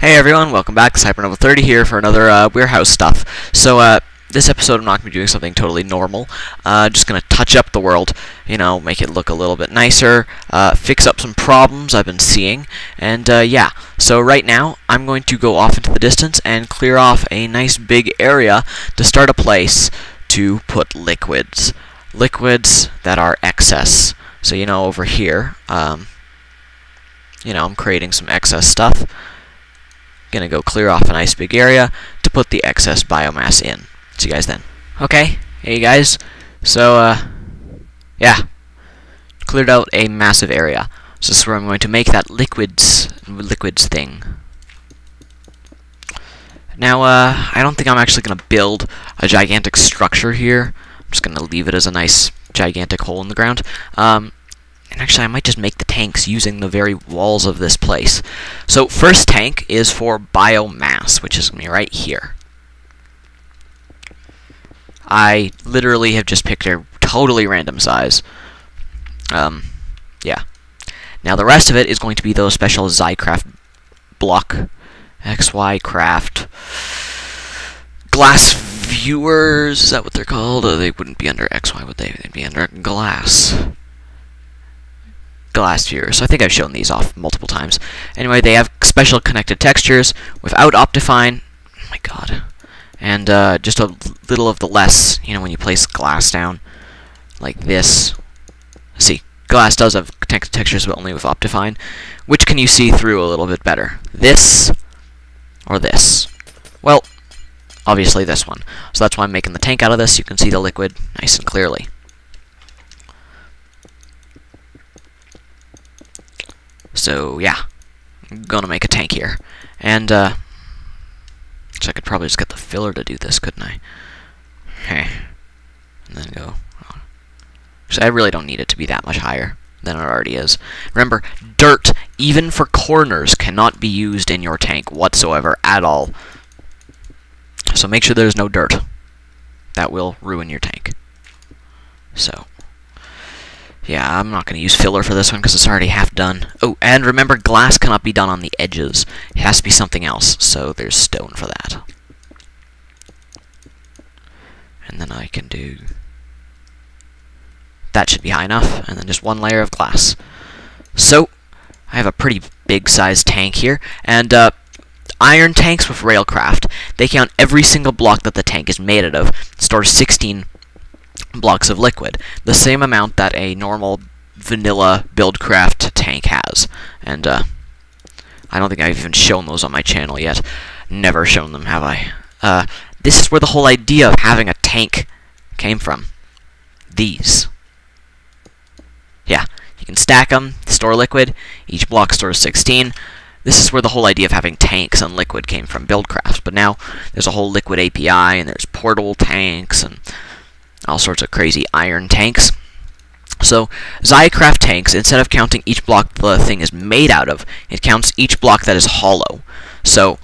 Hey everyone, welcome back. It's Hypernova30 here for another warehouse stuff. So this episode I'm not going to be doing something totally normal. Just going to touch up the world, make it look a little bit nicer, fix up some problems I've been seeing, and yeah. So right now I'm going to go off into the distance and clear off a nice big area to start a place to put liquids. Liquids that are excess. So over here, I'm creating some excess stuff. Gonna go clear off a nice big area to put the excess biomass in. See you guys then. Okay, hey guys. So yeah, cleared out a massive area. So this is where I'm going to make that liquids thing. Now I don't think I'm actually gonna build a gigantic structure here. I'm just gonna leave it as a nice gigantic hole in the ground. And actually, I might just make the tanks using the very walls of this place. So, first tank is for biomass, which is going to be right here. I literally have just picked a totally random size. Yeah. Now, the rest of it is going to be those special XyCraft block, XY craft glass viewers. Is that what they're called? Or they wouldn't be under XY, would they? They'd be under glass viewer. So I think I've shown these off multiple times. Anyway, they have special connected textures without Optifine. Oh my god. And just a little of the less, when you place glass down like this. See, glass does have connected textures, but only with Optifine. Which can you see through a little bit better? This or this? Well, obviously this one. So that's why I'm making the tank out of this. You can see the liquid nice and clearly. So, yeah, I'm gonna make a tank here. And, so I could probably just get the filler to do this, couldn't I? Okay. And then go. So I really don't need it to be that much higher than it already is. Remember, dirt, even for corners, cannot be used in your tank whatsoever at all. So make sure there's no dirt. That will ruin your tank. So, yeah, I'm not going to use filler for this one because it's already half done. Oh, and remember, glass cannot be done on the edges. It has to be something else, so there's stone for that. And then I can do... That should be high enough, and then just one layer of glass. So, I have a pretty big-sized tank here, and iron tanks with Railcraft, they count every single block that the tank is made out of. It stores 16 blocks of liquid, the same amount that a normal vanilla Buildcraft tank has. And I don't think I've even shown those on my channel yet. Never shown them, have I? This is where the whole idea of having a tank came from. These. Yeah, you can stack them, store liquid. Each block stores 16. This is where the whole idea of having tanks and liquid came from Buildcraft. But now there's a whole liquid API, and there's portable tanks, and all sorts of crazy iron tanks. So, XyCraft tanks, instead of counting each block the thing is made out of, it counts each block that is hollow. So,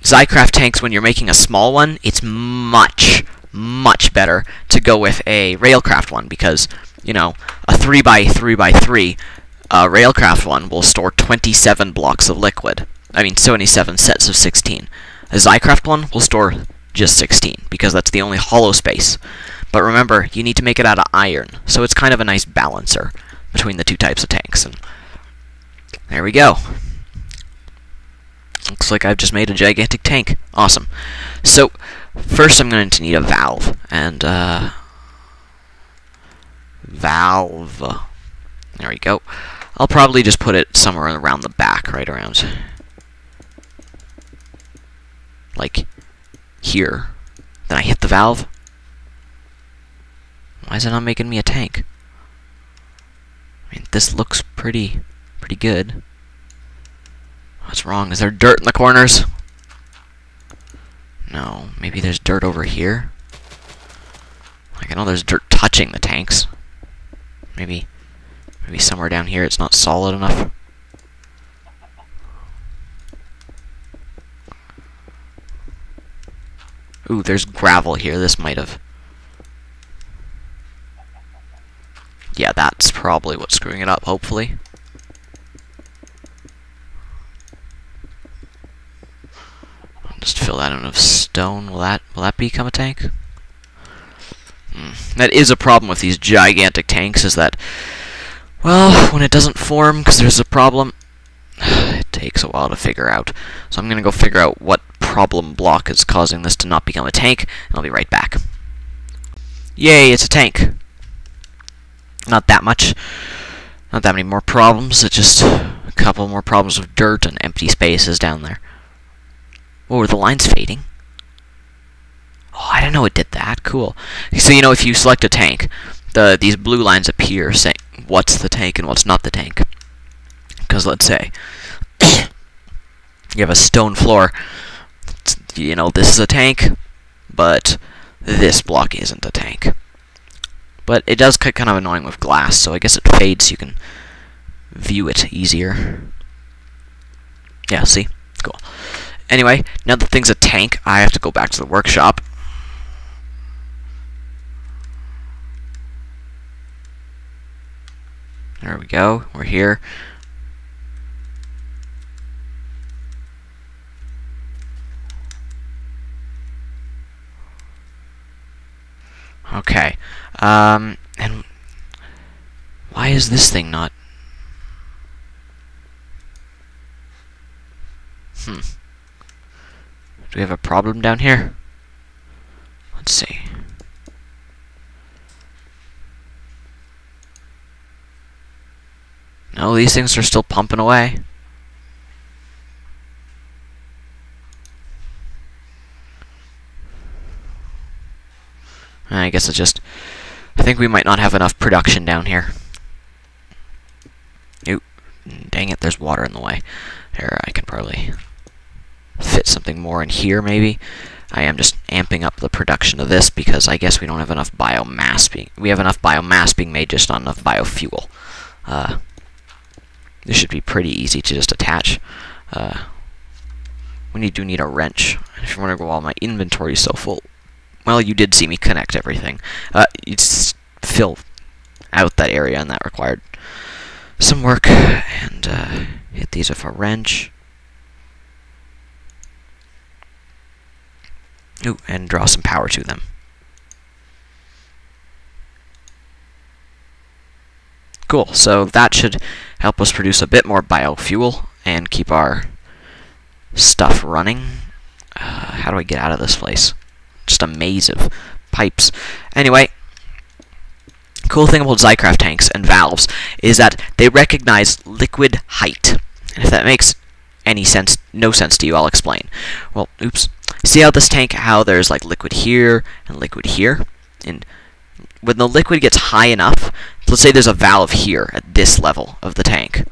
XyCraft tanks, when you're making a small one, it's much, much better to go with a Railcraft one, because, a 3x3x3 Railcraft one will store 27 blocks of liquid. I mean, 27 sets of 16. A XyCraft one will store just 16, because that's the only hollow space. But remember, you need to make it out of iron, so it's kind of a nice balancer between the two types of tanks. And there we go. Looks like I've just made a gigantic tank. Awesome. So, first I'm going to need a valve. And, valve. There we go. I'll probably just put it somewhere around the back, right around, like, here. Then I hit the valve. Why is it not making me a tank? I mean, this looks pretty good. What's wrong? Is there dirt in the corners? No, maybe there's dirt over here. Like, I know there's dirt touching the tanks. Maybe somewhere down here it's not solid enough. Ooh, there's gravel here. This might have... Yeah, that's probably what's screwing it up, hopefully. Just fill that in with stone. Will that become a tank? That is a problem with these gigantic tanks, is that, well, when it doesn't form because there's a problem, it takes a while to figure out. So I'm going to go figure out what problem block is causing this to not become a tank, and I'll be right back. Yay, it's a tank. Not that much. Not that many more problems. It's just a couple more problems with dirt and empty spaces down there. Oh, are the lines fading? Oh, I didn't know it did that. Cool. So, you know, if you select a tank, these blue lines appear saying what's the tank and what's not the tank. Because let's say you have a stone floor. You know, this is a tank, but this block isn't a tank. But it does get kind of annoying with glass, so I guess it fades so you can view it easier. Yeah, see? Cool. Anyway, now that thing's a tank, I have to go back to the workshop. There we go. We're here. Okay. And why is this thing not... Do we have a problem down here? Let's see. No, these things are still pumping away. I guess it's just... I think we might not have enough production down here. Oop. Dang it, there's water in the way. Here, I can probably fit something more in here, maybe. I am just amping up the production of this because I guess we don't have enough biomass being... We have enough biomass being made, just not enough biofuel. This should be pretty easy to just attach. We do need a wrench. If you're wondering why my inventory is so full, well, you did see me connect everything. You just fill out that area, and that required some work. And hit these with a wrench. Ooh, and draw some power to them. Cool, so that should help us produce a bit more biofuel and keep our stuff running. How do I get out of this place? Just a maze of pipes. Anyway, cool thing about Zycraft tanks and valves is that they recognize liquid height. And if that makes any sense, no sense to you, I'll explain. Well, oops. See how this tank, how there's like liquid here and liquid here? And when the liquid gets high enough, let's say there's a valve here at this level of the tank.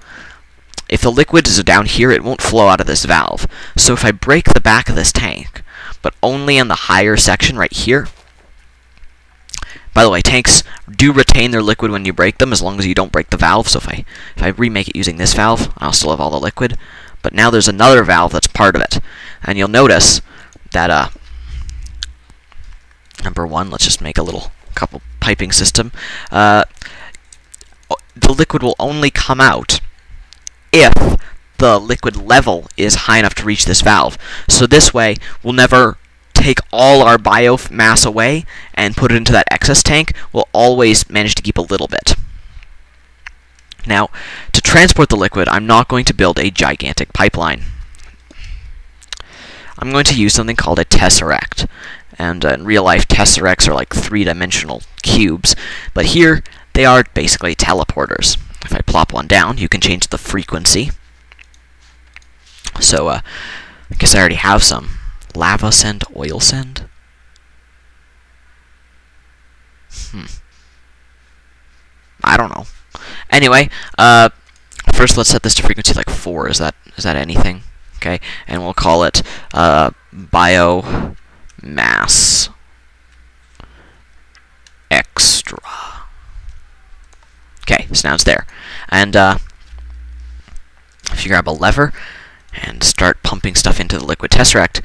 If the liquid is down here, it won't flow out of this valve. So if I break the back of this tank, but only in the higher section right here. By the way, tanks do retain their liquid when you break them, as long as you don't break the valve. So if I remake it using this valve, I'll still have all the liquid. But now there's another valve that's part of it. And you'll notice that, number one, let's just make a little couple piping system. The liquid will only come out if the liquid level is high enough to reach this valve. So this way, we'll never take all our biomass away and put it into that excess tank. We'll always manage to keep a little bit. Now, to transport the liquid, I'm not going to build a gigantic pipeline. I'm going to use something called a tesseract. And in real life, tesseracts are like three-dimensional cubes. But here, they are basically teleporters. If I plop one down, you can change the frequency. So, I guess I already have some. Lava send, oil send? I don't know. Anyway, first let's set this to frequency like 4. Is that anything? Okay, and we'll call it biomass extra. Okay, so now it's there. And if you grab a lever and start pumping stuff into the liquid tesseract,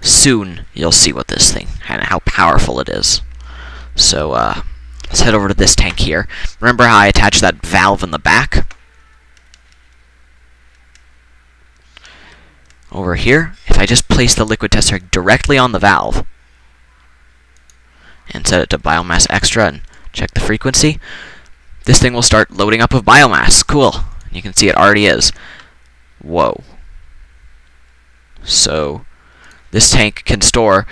soon you'll see what this thing and how powerful it is. So let's head over to this tank here. Remember how I attached that valve in the back? Over here, if I just place the liquid test tank directly on the valve and set it to biomass extra and check the frequency, this thing will start loading up with biomass. Cool. You can see it already is. Whoa. So this tank can store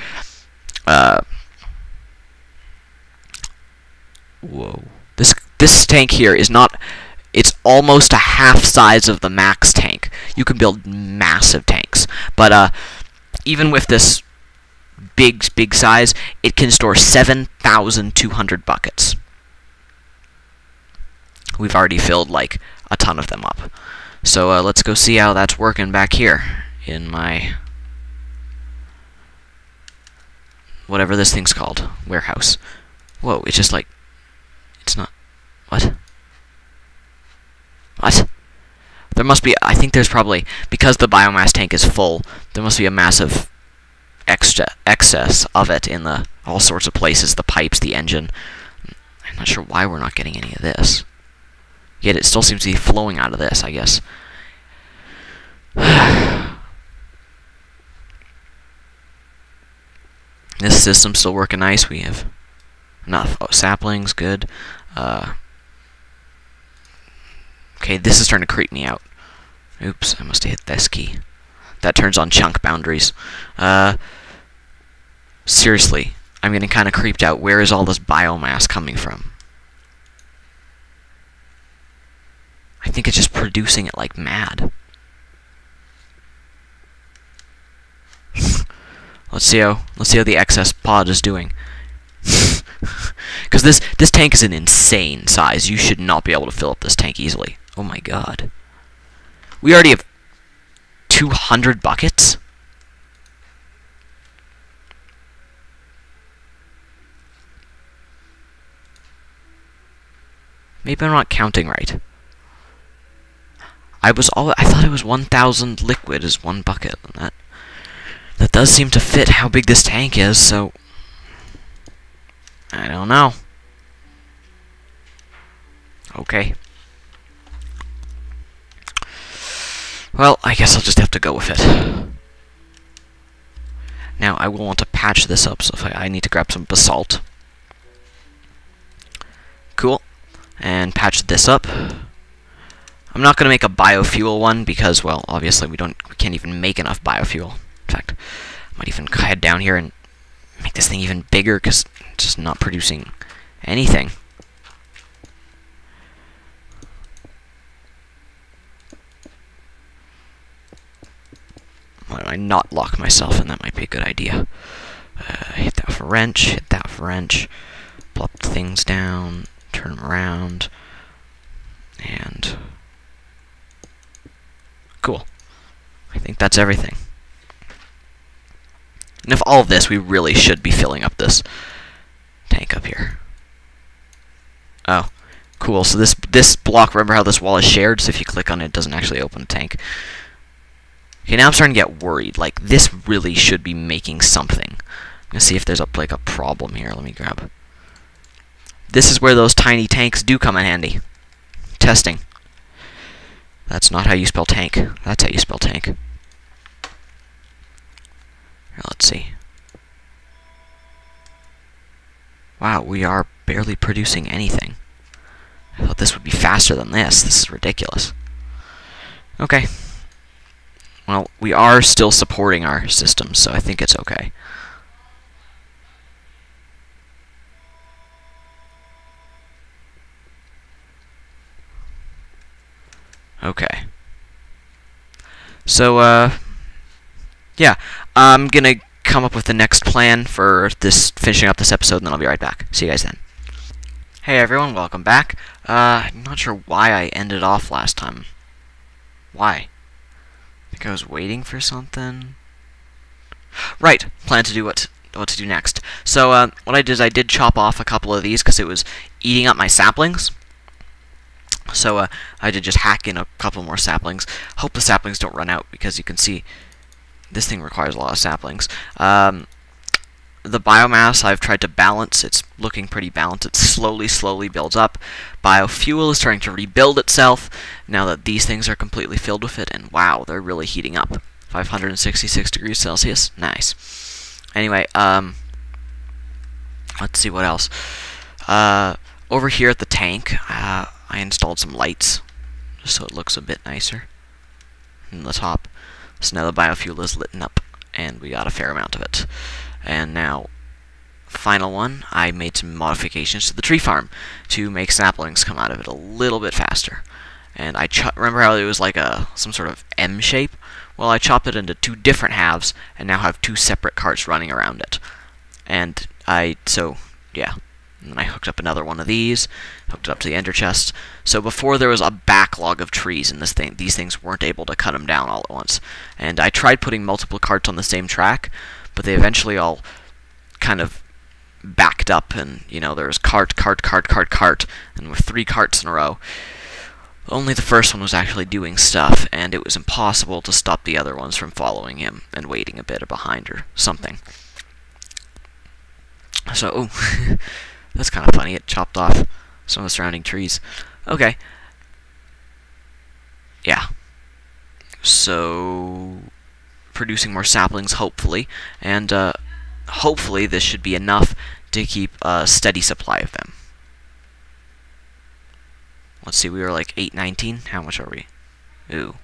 whoa. This tank here is not, it's almost a half size of the max tank. You can build massive tanks, but even with this big size, it can store 7,200 buckets. We've already filled like a ton of them up. So let's go see how that's working back here in my whatever this thing's called, warehouse. Whoa, it's just like, it's not, what? What? There must be, I think there's probably, because the biomass tank is full, there must be a massive excess of it in the all sorts of places, the pipes, the engine. I'm not sure why we're not getting any of this. Yet it still seems to be flowing out of this, I guess. This system's still working nice. We have enough saplings, good. Okay, this is starting to creep me out. Oops, I must have hit this key. That turns on chunk boundaries. Seriously, I'm getting kind of creeped out. Where is all this biomass coming from? I think it's just producing it like mad. Let's see how the excess pod is doing. Because this tank is an insane size. You should not be able to fill up this tank easily. Oh my god. We already have 200 buckets? Maybe I'm not counting right. I thought it was 1,000 liquid is one bucket. And that does seem to fit how big this tank is, so I don't know. Okay. Well, I guess I'll just have to go with it. Now, I will want to patch this up, so if I need to grab some basalt. Cool. And patch this up. I'm not going to make a biofuel one because, well, obviously we can't even make enough biofuel. In fact, I might even head down here and make this thing even bigger because it's just not producing anything. Why don't I not lock myself in? That might be a good idea. Hit that with a wrench, hit that with a wrench, plop things down, turn them around, and cool. I think that's everything. And if all of this, we really should be filling up this tank up here. Oh, cool. So this block, remember how this wall is shared? So if you click on it, it doesn't actually open the tank. Okay, now I'm starting to get worried. Like, this really should be making something. I'm gonna see if there's a problem here. Let me grab. This is where those tiny tanks do come in handy. Testing. That's not how you spell tank. That's how you spell tank. Here, let's see. Wow, we are barely producing anything. I thought this would be faster than this. This is ridiculous. Okay. Well, we are still supporting our system, so I think it's okay. Okay. So, yeah. I'm gonna come up with the next plan for finishing up this episode, and then I'll be right back. See you guys then. Hey everyone, welcome back. I'm not sure why I ended off last time. Why? I think I was waiting for something. Right, plan to do what to do next. So what I did is I did chop off a couple of these because it was eating up my saplings. So I did just hack in a couple more saplings. Hope the saplings don't run out because you can see this thing requires a lot of saplings. The biomass I've tried to balance. It's looking pretty balanced. It slowly builds up. Biofuel is starting to rebuild itself now that these things are completely filled with it, and wow, they're really heating up. 566 degrees Celsius. Nice. Anyway, let's see what else. Over here at the tank, I installed some lights, just so it looks a bit nicer in the top. So now the biofuel is lit up, and we got a fair amount of it. And now, final one, I made some modifications to the tree farm to make saplings come out of it a little bit faster. And I remember how it was like some sort of M shape? Well, I chopped it into 2 different halves, and now have 2 separate carts running around it. And yeah. And then I hooked up another one of these, hooked it up to the ender chest. So before there was a backlog of trees in this thing, these things weren't able to cut them down all at once. And I tried putting multiple carts on the same track, but they eventually all kind of backed up, and, you know, there was cart, and with 3 carts in a row. Only the first one was actually doing stuff, and it was impossible to stop the other ones from following him and waiting a bit behind or something. So, that's kind of funny. It chopped off some of the surrounding trees. Okay. Yeah. So, producing more saplings, hopefully. And, hopefully this should be enough to keep a steady supply of them. Let's see, we were like 819. How much are we? Ooh.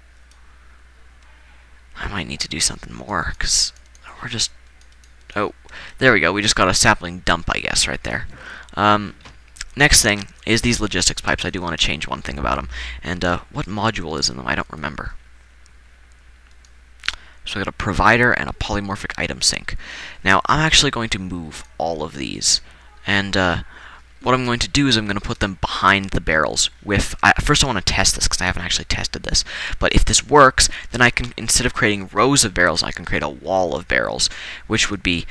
I might need to do something more, because we're just... Oh, there we go. We just got a sapling dump, I guess, right there. Next thing is these logistics pipes. I do want to change one thing about them. And what module is in them? I don't remember. So we got a provider and a polymorphic item sink. Now, I'm actually going to move all of these. And what I'm going to do is I'm going to put them behind the barrels with... first I want to test this, because I haven't actually tested this. But if this works, then I can, instead of creating rows of barrels, I can create a wall of barrels, which would be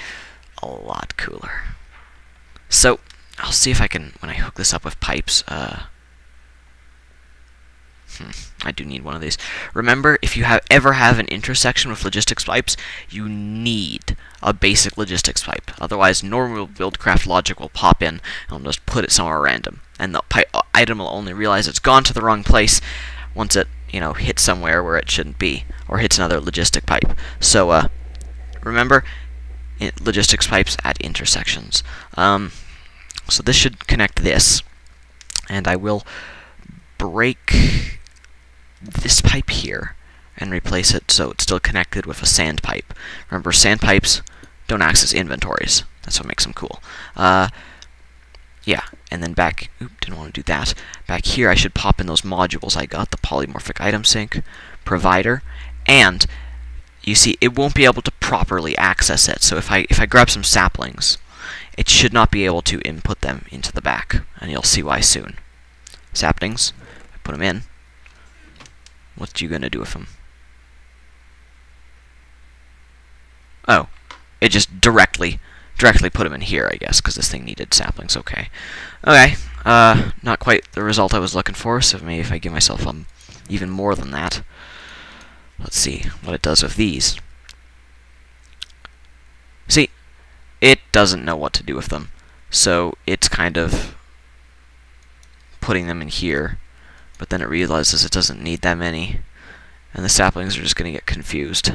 a lot cooler. So, I'll see if I can, when I hook this up with pipes, I do need one of these. Remember, if you ever have an intersection with logistics pipes, you need a basic logistics pipe. Otherwise, normal buildcraft logic will pop in, and will just put it somewhere random. And the item will only realize it's gone to the wrong place once it, you know, hits somewhere where it shouldn't be, or hits another logistic pipe. So, remember, logistics pipes at intersections. So this should connect this, and I will break this pipe here and replace it so it's still connected with a sand pipe. Remember, sand pipes don't access inventories. That's what makes them cool. Yeah, and then back... Oop, didn't want to do that. Back here, I should pop in those modules I got, the polymorphic item sink, provider, and you see, it won't be able to properly access it. So if I grab some saplings, it should not be able to input them into the back, and you'll see why soon. Saplings, I put them in. What you gonna do with them? Oh, it just directly put them in here, I guess, because this thing needed saplings. Okay, not quite the result I was looking for. So maybe if I give myself even more than that. Let's see what it does with these. See, it doesn't know what to do with them, so it's kind of putting them in here, but then it realizes it doesn't need that many, and the saplings are just going to get confused.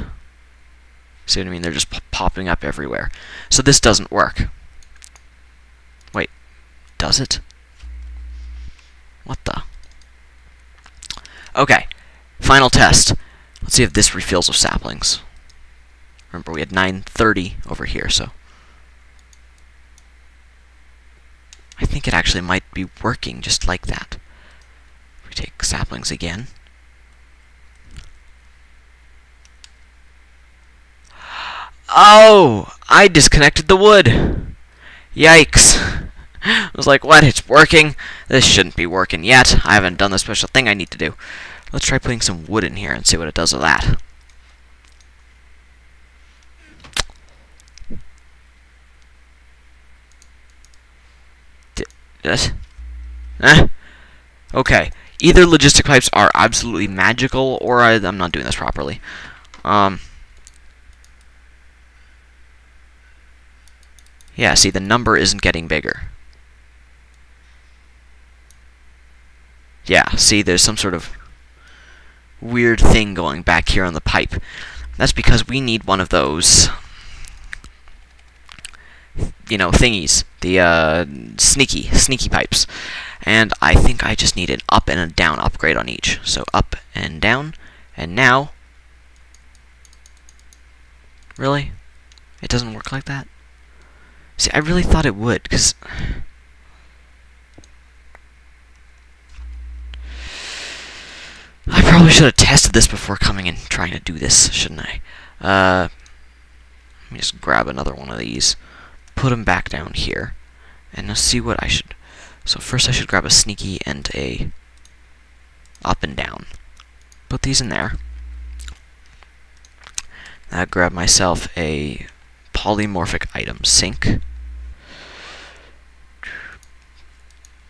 See what I mean? They're just popping up everywhere. So this doesn't work. Wait, does it? What the? Okay, final test. Let's see if this refills with saplings. Remember, we had 930 over here, so... I think it actually might be working just like that. If we take saplings again. Oh! I disconnected the wood! Yikes! I was like, what? It's working? This shouldn't be working yet. I haven't done the special thing I need to do. Let's try putting some wood in here and see what it does with that. Okay. Either logistic pipes are absolutely magical, or I'm not doing this properly. Yeah, see, the number isn't getting bigger. Yeah, see, there's some sort of weird thing going back here on the pipe. That's because we need one of those, you know, thingies, the sneaky pipes. And I think I just need an up and a down upgrade on each. So up and down, and now, really? It doesn't work like that? See, I really thought it would, because I probably should have tested this before coming and trying to do this, shouldn't I? Let me just grab another one of these, put them back down here, and let's see what I should... So first I should grab a sneaky and a up and down. Put these in there. Now grab myself a polymorphic item sink.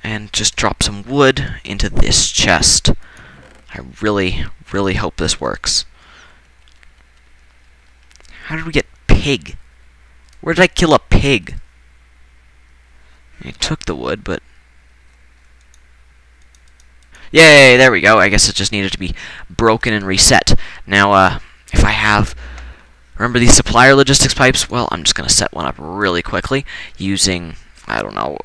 And just drop some wood into this chest. I really, really hope this works. How did we get pig? Where did I kill a pig? I took the wood, but... Yay, there we go. I guess it just needed to be broken and reset. Now, if I have... Remember these supplier logistics pipes? Well, I'm just going to set one up really quickly using, I don't know,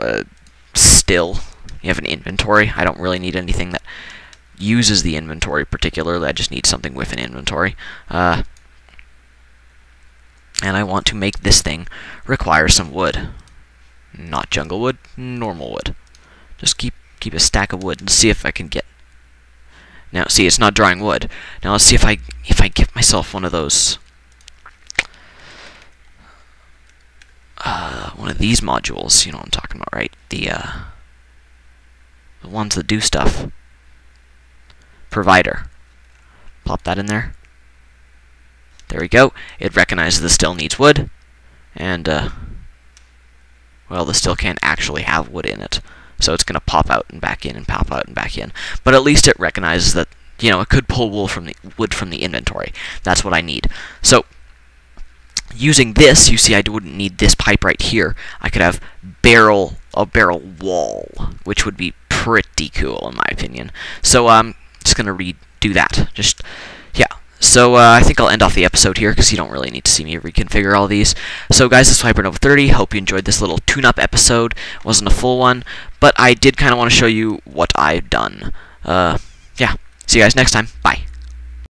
still. You have an inventory. I don't really need anything that uses the inventory particularly. I just need something with an inventory. And I want to make this thing require some wood. Not jungle wood, normal wood. Just keep a stack of wood and see if I can get... Now, see, it's not drawing wood. Now, let's see if I give myself one of those... one of these modules, you know what I'm talking about, right? The ones that do stuff. Provider. Plop that in there. There we go. It recognizes this still needs wood. And, well, this still can't actually have wood in it. So it's going to pop out and back in and pop out and back in. But at least it recognizes that, you know, it could pull wood from the inventory. That's what I need. So, using this, you see I wouldn't need this pipe right here. I could have a barrel wall, which would be pretty cool in my opinion. So I'm just going to redo that. Yeah. So I think I'll end off the episode here because you don't really need to see me reconfigure all these. So guys, this is Hypernova30. Hope you enjoyed this little tune-up episode. It wasn't a full one, but I did kind of want to show you what I've done. Yeah. See you guys next time. Bye.